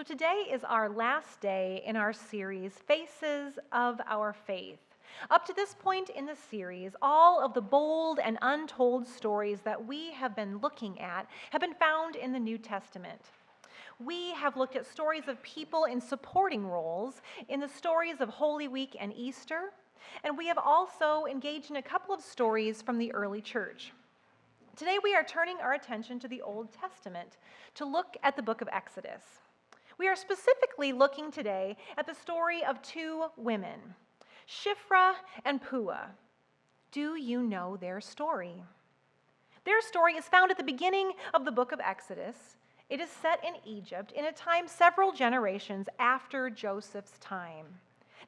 So today is our last day in our series, Faces of Our Faith. Up to this point in the series, all of the bold and untold stories that we have been looking at have been found in the New Testament. We have looked at stories of people in supporting roles in the stories of Holy Week and Easter, and we have also engaged in a couple of stories from the early church. Today we are turning our attention to the Old Testament to look at the book of Exodus. We are specifically looking today at the story of two women, Shiphrah and Puah. Do you know their story? Their story is found at the beginning of the book of Exodus. It is set in Egypt in a time several generations after Joseph's time.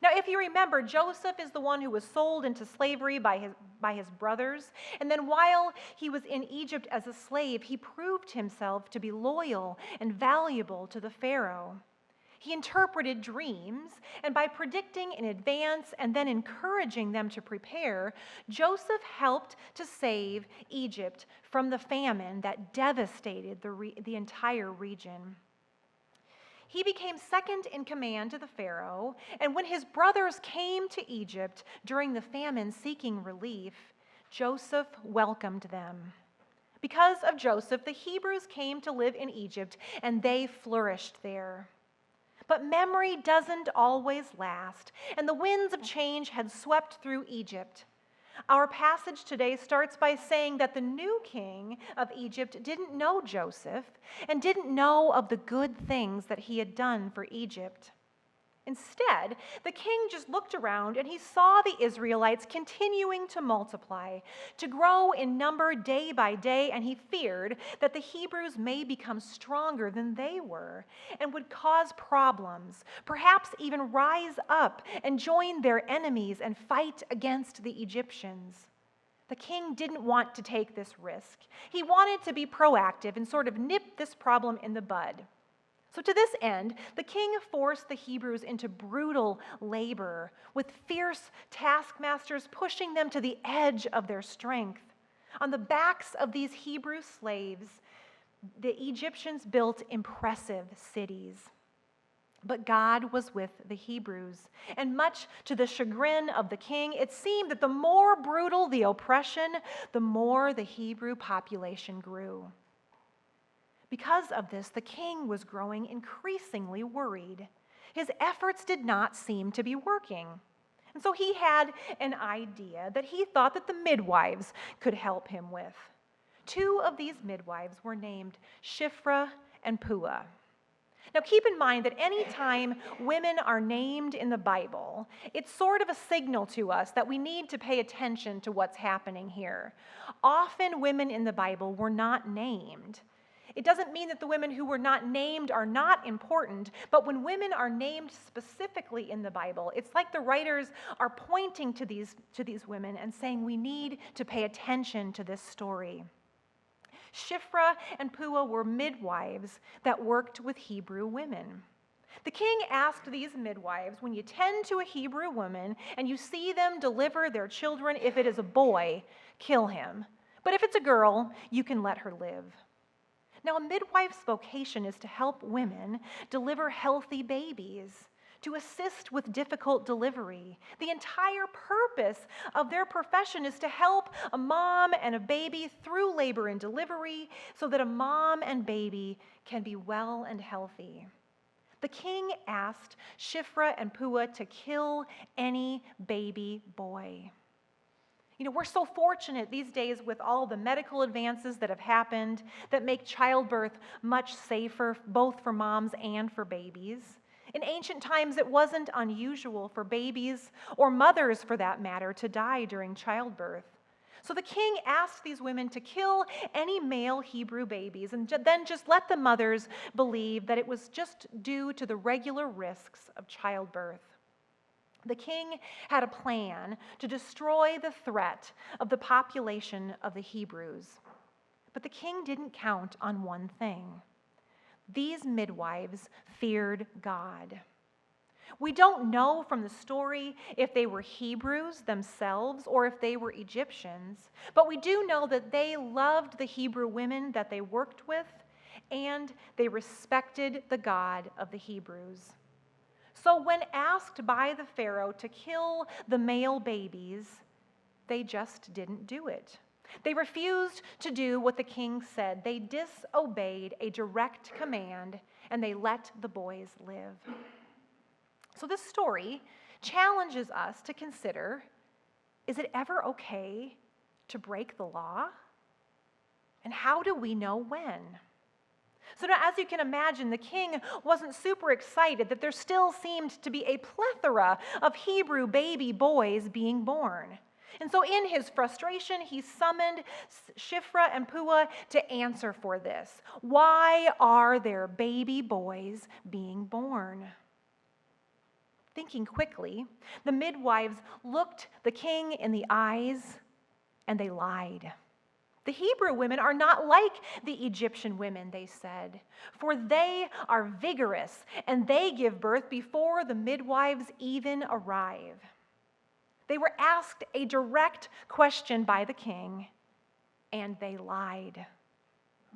Now, if you remember, Joseph is the one who was sold into slavery by his brothers, and then while he was in Egypt as a slave, he proved himself to be loyal and valuable to the Pharaoh. He interpreted dreams, and by predicting in advance and then encouraging them to prepare, Joseph helped to save Egypt from the famine that devastated the entire region. He became second in command to the Pharaoh, and when his brothers came to Egypt during the famine seeking relief, Joseph welcomed them. Because of Joseph, the Hebrews came to live in Egypt, and they flourished there. But memory doesn't always last, and the winds of change had swept through Egypt. Our passage today starts by saying that the new king of Egypt didn't know Joseph and didn't know of the good things that he had done for Egypt. Instead, the king just looked around and he saw the Israelites continuing to multiply, to grow in number day by day, and he feared that the Hebrews may become stronger than they were and would cause problems, perhaps even rise up and join their enemies and fight against the Egyptians. The king didn't want to take this risk. He wanted to be proactive and sort of nip this problem in the bud. So to this end, the king forced the Hebrews into brutal labor, with fierce taskmasters pushing them to the edge of their strength. On the backs of these Hebrew slaves, the Egyptians built impressive cities. But God was with the Hebrews, and much to the chagrin of the king, it seemed that the more brutal the oppression, the more the Hebrew population grew. Because of this, the king was growing increasingly worried. His efforts did not seem to be working. And so he had an idea that he thought that the midwives could help him with. Two of these midwives were named Shiphrah and Puah. Now keep in mind that any time women are named in the Bible, it's sort of a signal to us that we need to pay attention to what's happening here. Often women in the Bible were not named. It doesn't mean that the women who were not named are not important, but when women are named specifically in the Bible, it's like the writers are pointing to these women and saying we need to pay attention to this story. Shiphrah and Puah were midwives that worked with Hebrew women. The king asked these midwives, when you tend to a Hebrew woman and you see them deliver their children, if it is a boy, kill him. But if it's a girl, you can let her live. Now, a midwife's vocation is to help women deliver healthy babies, to assist with difficult delivery. The entire purpose of their profession is to help a mom and a baby through labor and delivery so that a mom and baby can be well and healthy. The king asked Shiphrah and Puah to kill any baby boy. You know, we're so fortunate these days with all the medical advances that have happened that make childbirth much safer, both for moms and for babies. In ancient times, it wasn't unusual for babies, or mothers for that matter, to die during childbirth. So the king asked these women to kill any male Hebrew babies and then just let the mothers believe that it was just due to the regular risks of childbirth. The king had a plan to destroy the threat of the population of the Hebrews. But the king didn't count on one thing. These midwives feared God. We don't know from the story if they were Hebrews themselves or if they were Egyptians, but we do know that they loved the Hebrew women that they worked with, and they respected the God of the Hebrews. So when asked by the Pharaoh to kill the male babies, they just didn't do it. They refused to do what the king said. They disobeyed a direct command, and they let the boys live. So this story challenges us to consider, is it ever okay to break the law? And how do we know when? So now, as you can imagine, the king wasn't super excited that there still seemed to be a plethora of Hebrew baby boys being born. And so in his frustration, he summoned Shiphrah and Puah to answer for this. Why are there baby boys being born? Thinking quickly, the midwives looked the king in the eyes and they lied. The Hebrew women are not like the Egyptian women, they said, for they are vigorous and they give birth before the midwives even arrive. They were asked a direct question by the king, and they lied.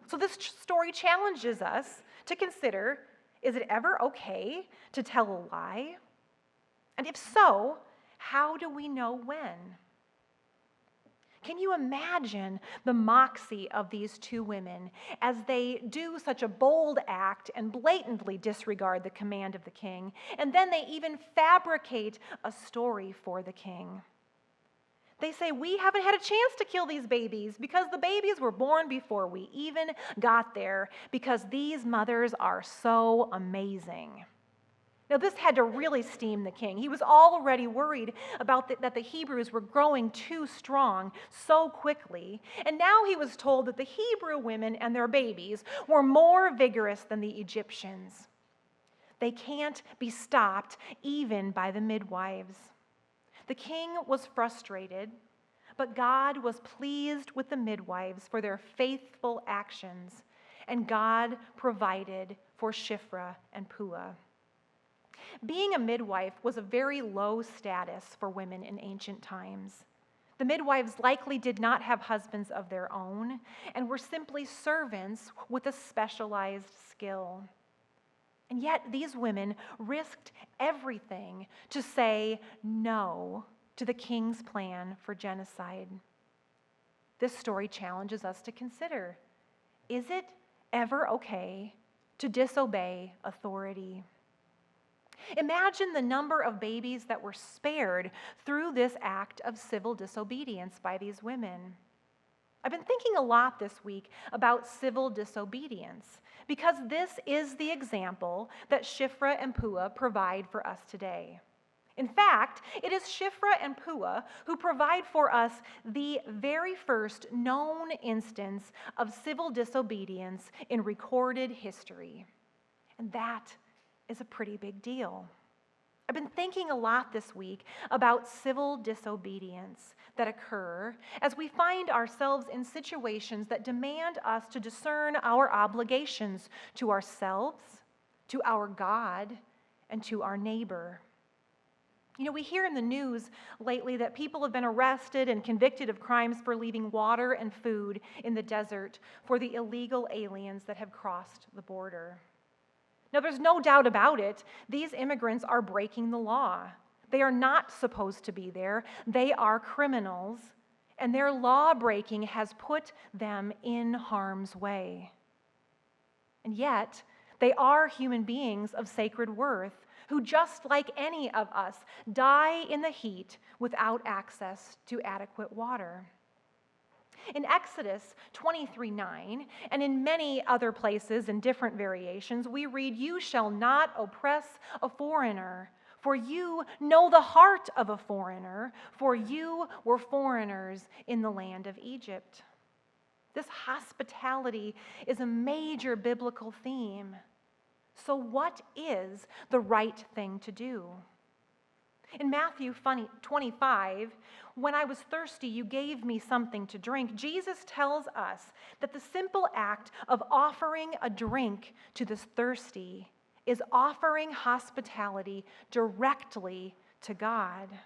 So this story challenges us to consider, is it ever okay to tell a lie? And if so, how do we know when? Can you imagine the moxie of these two women as they do such a bold act and blatantly disregard the command of the king, and then they even fabricate a story for the king? They say, we haven't had a chance to kill these babies because the babies were born before we even got there, because these mothers are so amazing. Now, this had to really steam the king. He was already worried about that the Hebrews were growing too strong so quickly. And now he was told that the Hebrew women and their babies were more vigorous than the Egyptians. They can't be stopped even by the midwives. The king was frustrated, but God was pleased with the midwives for their faithful actions, and God provided for Shiphrah and Puah. Being a midwife was a very low status for women in ancient times. The midwives likely did not have husbands of their own and were simply servants with a specialized skill. And yet these women risked everything to say no to the king's plan for genocide. This story challenges us to consider, is it ever okay to disobey authority? Imagine the number of babies that were spared through this act of civil disobedience by these women. I've been thinking a lot this week about civil disobedience because this is the example that Shiphrah and Puah provide for us today. In fact, it is Shiphrah and Puah who provide for us the very first known instance of civil disobedience in recorded history. And that is a pretty big deal. I've been thinking a lot this week about civil disobedience that occur as we find ourselves in situations that demand us to discern our obligations to ourselves, to our God, and to our neighbor. You know, we hear in the news lately that people have been arrested and convicted of crimes for leaving water and food in the desert for the illegal aliens that have crossed the border. Now, there's no doubt about it, these immigrants are breaking the law. They are not supposed to be there. They are criminals, and their law breaking has put them in harm's way. And yet, they are human beings of sacred worth who, just like any of us, die in the heat without access to adequate water. In Exodus 23:9, and in many other places in different variations, we read, "You shall not oppress a foreigner, for you know the heart of a foreigner, for you were foreigners in the land of Egypt." This hospitality is a major biblical theme. So what is the right thing to do? In Matthew 25, "When I was thirsty, you gave me something to drink," Jesus tells us that the simple act of offering a drink to the thirsty is offering hospitality directly to God.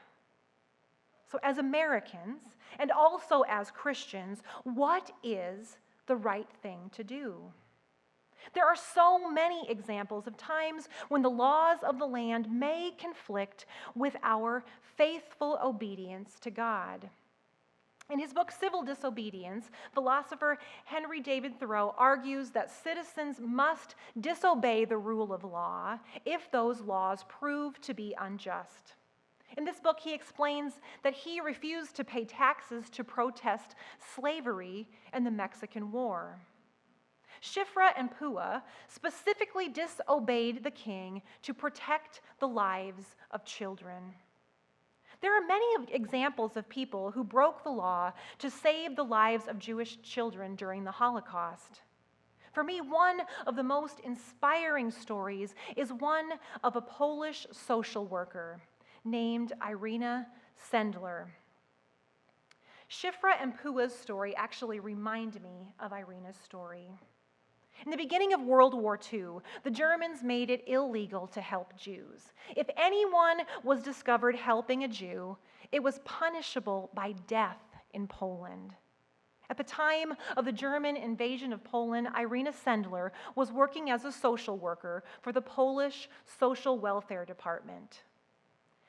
So as Americans, and also as Christians, what is the right thing to do? There are so many examples of times when the laws of the land may conflict with our faithful obedience to God. In his book, Civil Disobedience, philosopher Henry David Thoreau argues that citizens must disobey the rule of law if those laws prove to be unjust. In this book, he explains that he refused to pay taxes to protest slavery and the Mexican War. Shiphrah and Puah specifically disobeyed the king to protect the lives of children. There are many examples of people who broke the law to save the lives of Jewish children during the Holocaust. For me, one of the most inspiring stories is one of a Polish social worker named Irina Sendler. Shiphrah and Puah's story actually remind me of Irina's story. In the beginning of World War II, the Germans made it illegal to help Jews. If anyone was discovered helping a Jew, it was punishable by death in Poland. At the time of the German invasion of Poland, Irina Sendler was working as a social worker for the Polish Social Welfare Department.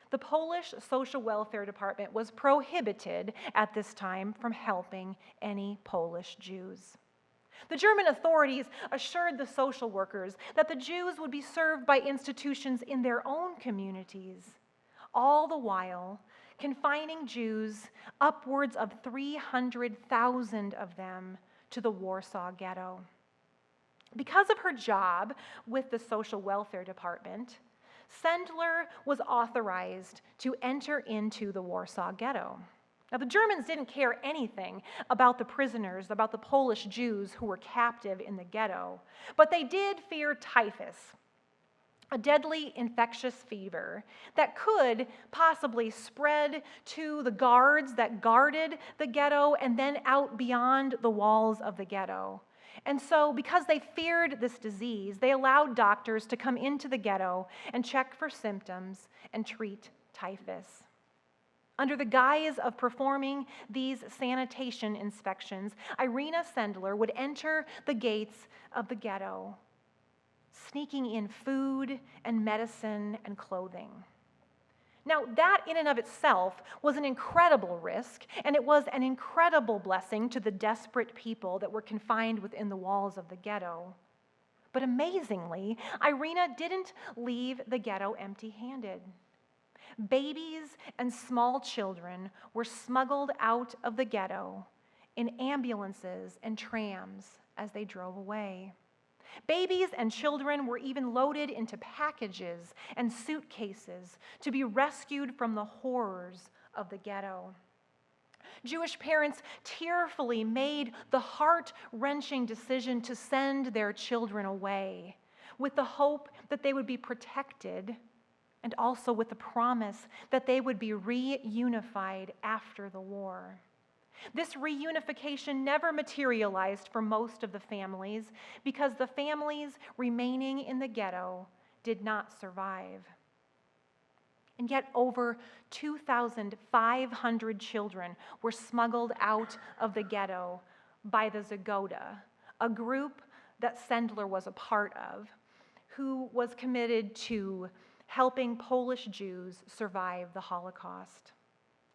The Polish Social Welfare Department was prohibited at this time from helping any Polish Jews. The German authorities assured the social workers that the Jews would be served by institutions in their own communities, all the while confining Jews, upwards of 300,000 of them, to the Warsaw Ghetto. Because of her job with the Social Welfare Department, Sendler was authorized to enter into the Warsaw Ghetto. Now, the Germans didn't care anything about the prisoners, about the Polish Jews who were captive in the ghetto, but they did fear typhus, a deadly infectious fever that could possibly spread to the guards that guarded the ghetto and then out beyond the walls of the ghetto. And so, because they feared this disease, they allowed doctors to come into the ghetto and check for symptoms and treat typhus. Under the guise of performing these sanitation inspections, Irina Sendler would enter the gates of the ghetto, sneaking in food and medicine and clothing. Now, that in and of itself was an incredible risk, and it was an incredible blessing to the desperate people that were confined within the walls of the ghetto. But amazingly, Irina didn't leave the ghetto empty-handed. Babies and small children were smuggled out of the ghetto in ambulances and trams as they drove away. Babies and children were even loaded into packages and suitcases to be rescued from the horrors of the ghetto. Jewish parents tearfully made the heart-wrenching decision to send their children away with the hope that they would be protected, and also with the promise that they would be reunified after the war. This reunification never materialized for most of the families because the families remaining in the ghetto did not survive. And yet over 2,500 children were smuggled out of the ghetto by the Zagoda, a group that Sendler was a part of, who was committed to helping Polish Jews survive the Holocaust.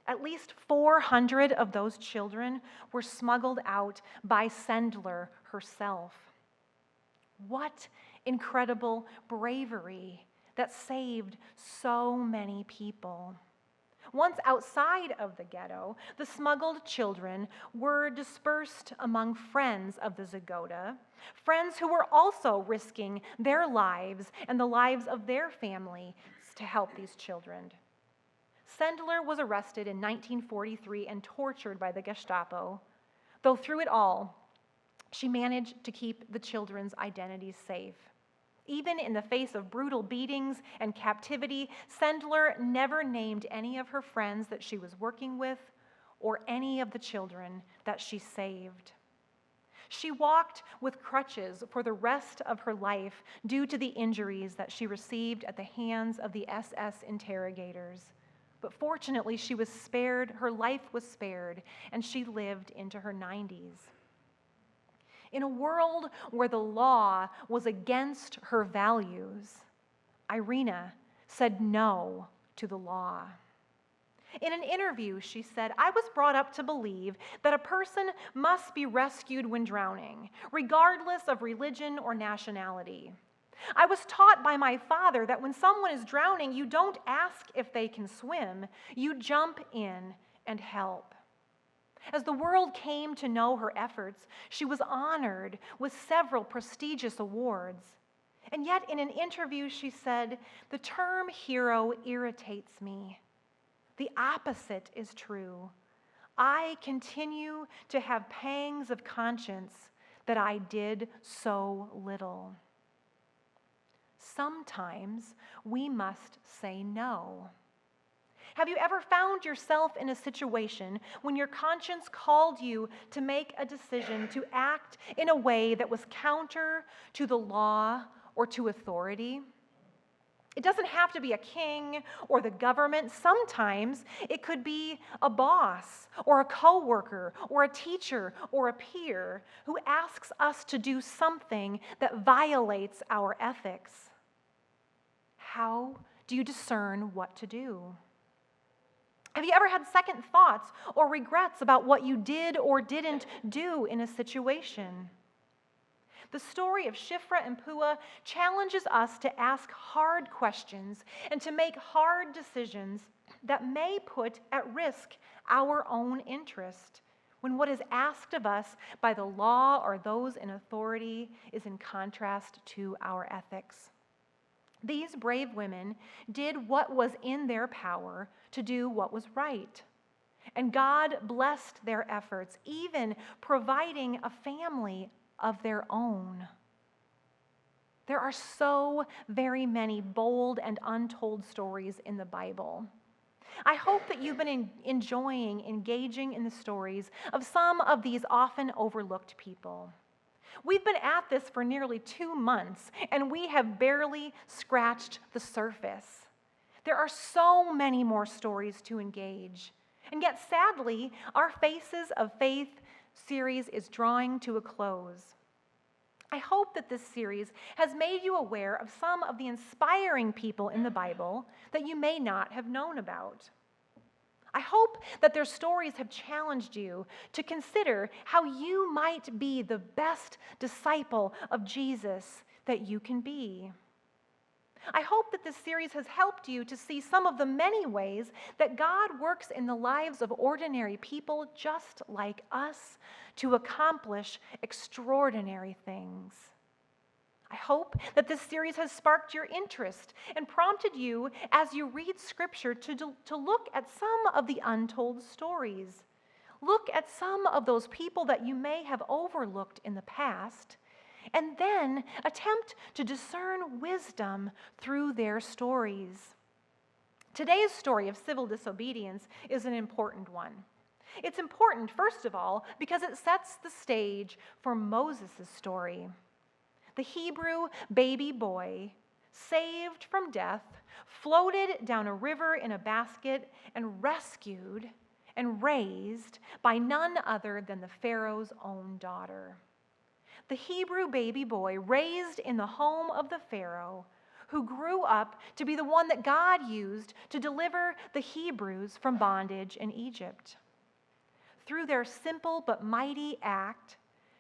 At least 400 of those children were smuggled out by Sendler herself. What incredible bravery that saved so many people. Once outside of the ghetto, the smuggled children were dispersed among friends of the Zagoda, friends who were also risking their lives and the lives of their family to help these children. Sendler was arrested in 1943 and tortured by the Gestapo, though through it all, she managed to keep the children's identities safe. Even in the face of brutal beatings and captivity, Sendler never named any of her friends that she was working with or any of the children that she saved. She walked with crutches for the rest of her life due to the injuries that she received at the hands of the SS interrogators. But fortunately, she was spared, her life was spared, and she lived into her 90s. in a world where the law was against her values, Irina said no to the law. In an interview, she said, "I was brought up to believe that a person must be rescued when drowning, regardless of religion or nationality. I was taught by my father that when someone is drowning, you don't ask if they can swim, you jump in and help." As the world came to know her efforts, she was honored with several prestigious awards. And yet, in an interview, she said, "The term hero irritates me. The opposite is true. I continue to have pangs of conscience that I did so little." Sometimes we must say no. Have you ever found yourself in a situation when your conscience called you to make a decision to act in a way that was counter to the law or to authority? It doesn't have to be a king or the government. Sometimes it could be a boss or a coworker or a teacher or a peer who asks us to do something that violates our ethics. How do you discern what to do? Have you ever had second thoughts or regrets about what you did or didn't do in a situation? The story of Shiphrah and Puah challenges us to ask hard questions and to make hard decisions that may put at risk our own interest when what is asked of us by the law or those in authority is in contrast to our ethics. These brave women did what was in their power to do what was right. And God blessed their efforts, even providing a family of their own. There are so very many bold and untold stories in the Bible. I hope that you've been enjoying engaging in the stories of some of these often overlooked people. We've been at this for nearly 2 months, and we have barely scratched the surface. There are so many more stories to engage. And yet, sadly, our Faces of Faith series is drawing to a close. I hope that this series has made you aware of some of the inspiring people in the Bible that you may not have known about. I hope that their stories have challenged you to consider how you might be the best disciple of Jesus that you can be. I hope that this series has helped you to see some of the many ways that God works in the lives of ordinary people just like us to accomplish extraordinary things. I hope that this series has sparked your interest and prompted you as you read Scripture to look at some of the untold stories. Look at some of those people that you may have overlooked in the past, and then attempt to discern wisdom through their stories. Today's story of civil disobedience is an important one. It's important, first of all, because it sets the stage for Moses' story. The Hebrew baby boy, saved from death, floated down a river in a basket and rescued and raised by none other than the Pharaoh's own daughter. The Hebrew baby boy raised in the home of the Pharaoh, who grew up to be the one that God used to deliver the Hebrews from bondage in Egypt. Through their simple but mighty act,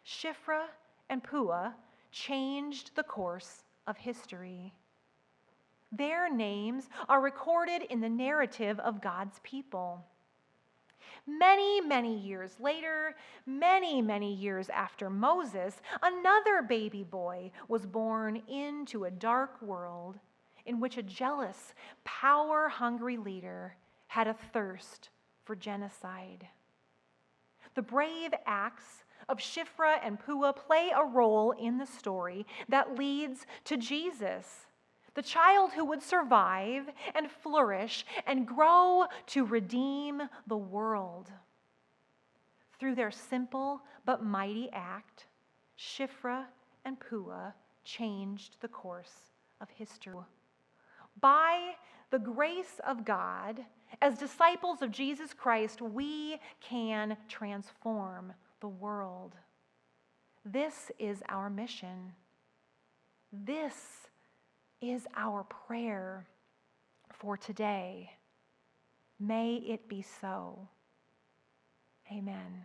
Shiphrah and Puah changed the course of history. Their names are recorded in the narrative of God's people. Many, many years later, many years after Moses, another baby boy was born into a dark world in which a jealous, power-hungry leader had a thirst for genocide. The brave acts of Shiphrah and Puah play a role in the story that leads to Jesus, the child who would survive and flourish and grow to redeem the world. Through their simple but mighty act, Shiphrah and Puah changed the course of history. By the grace of God, as disciples of Jesus Christ, we can transform the world. This is our mission. This is our prayer for today. May it be so. Amen.